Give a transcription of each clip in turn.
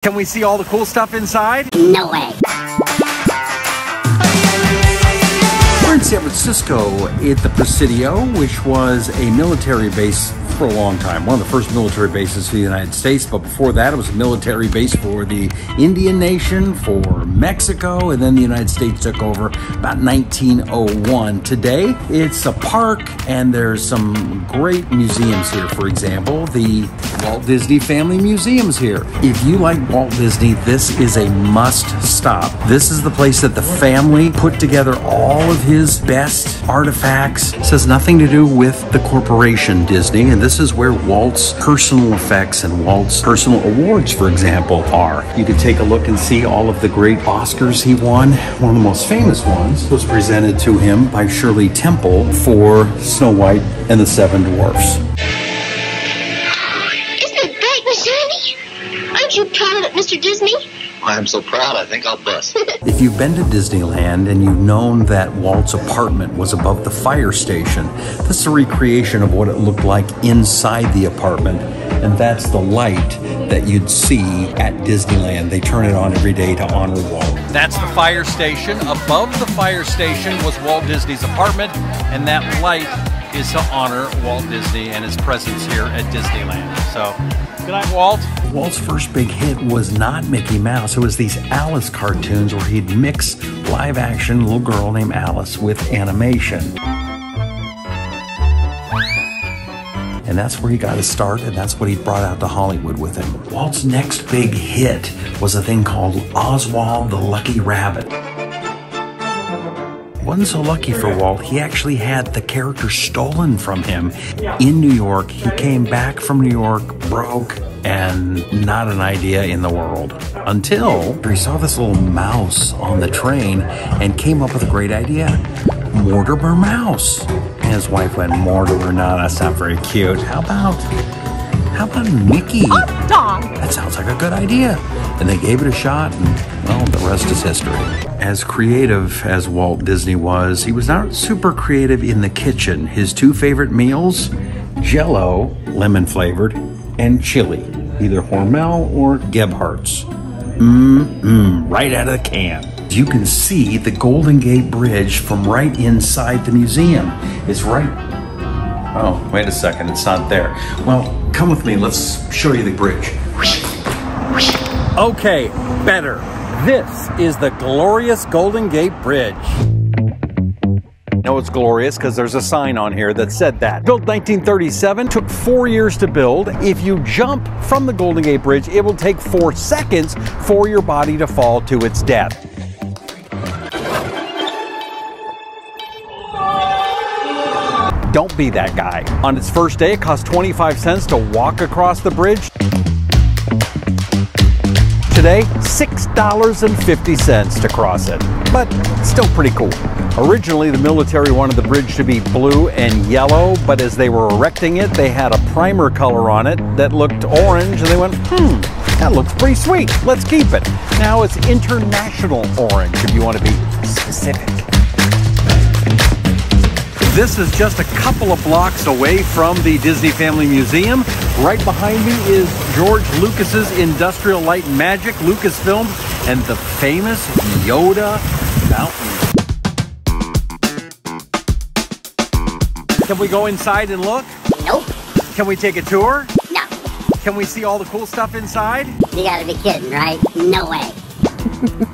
Can we see all the cool stuff inside? No way. We're in San Francisco at the Presidio, which was a military base for a long time. One of the first military bases for the United States, but before that it was a military base for the Indian Nation, for Mexico, and then the United States took over about 1901. Today, it's a park, and there's some great museums here. For example, the Walt Disney Family Museum's here. If you like Walt Disney, this is a must stop. This is the place that the family put together all of his best artifacts. This has nothing to do with the corporation Disney, and this is where Walt's personal effects and Walt's personal awards, for example, are. You can take a look and see all of the great Oscars he won. One of the most famous ones was presented to him by Shirley Temple for Snow White and the Seven Dwarfs. Isn't it great, Miss Honey? Aren't you proud of it, Mr. Disney? I'm so proud I think I'll bust. If you've been to Disneyland and you've known that Walt's apartment was above the fire station, this is a recreation of what it looked like inside the apartment, and that's the light that you'd see at Disneyland. They turn it on every day to honor Walt. That's the fire station. Above the fire station was Walt Disney's apartment, and that light is to honor Walt Disney and his presence here at Disneyland. So, good night, Walt. Walt's first big hit was not Mickey Mouse. It was these Alice cartoons where he'd mix live action little girl named Alice with animation. And that's where he got his start, and that's what he brought out to Hollywood with him. Walt's next big hit was a thing called Oswald the Lucky Rabbit. Wasn't so lucky for Walt. He actually had the character stolen from him in New York. He came back from New York broke and not an idea in the world until he saw this little mouse on the train and came up with a great idea. Mortimer Mouse. And his wife went, Mortimer, no, that's not very cute. How about Mickey? That sounds like a good idea. And they gave it a shot, and well, the rest is history. As creative as Walt Disney was, he was not super creative in the kitchen. His two favorite meals, Jell-O, lemon flavored, and chili, either Hormel or Gebhardt's. Right out of the can. You can see the Golden Gate Bridge from right inside the museum. It's right... Oh, wait a second, it's not there. Well, come with me, let's show you the bridge. Okay, better. This is the glorious Golden Gate Bridge. No, it's glorious because there's a sign on here that said that. Built 1937, took 4 years to build. If you jump from the Golden Gate Bridge, it will take 4 seconds for your body to fall to its death. Don't be that guy. On its first day, it cost 25 cents to walk across the bridge. Today, $6.50 to cross it, but still pretty cool. Originally, the military wanted the bridge to be blue and yellow, but as they were erecting it, they had a primer color on it that looked orange, and they went, that looks pretty sweet, let's keep it. Now it's international orange, if you want to be specific. This is just a couple of blocks away from the Disney Family Museum. Right behind me is George Lucas's Industrial Light and Magic, Lucasfilm, and the famous Yoda Fountain. Can we go inside and look? Nope. Can we take a tour? No. Can we see all the cool stuff inside? You gotta be kidding, right? No way.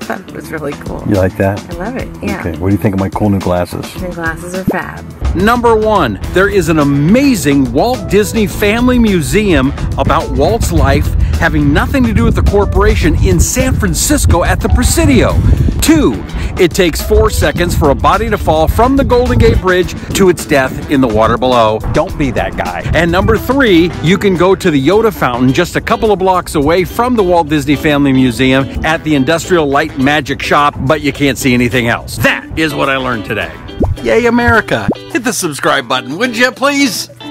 That was really cool. You like that? I love it, yeah. Okay, what do you think of my cool new glasses? Your glasses are fab. Number 1, there is an amazing Walt Disney Family Museum about Walt's life having nothing to do with the corporation in San Francisco at the Presidio. 2, it takes 4 seconds for a body to fall from the Golden Gate Bridge to its death in the water below. Don't be that guy. And number 3, you can go to the Yoda Fountain just a couple of blocks away from the Walt Disney Family Museum at the Industrial Light Magic Shop, but you can't see anything else. That is what I learned today. Yay, America. Hit the subscribe button, would you please?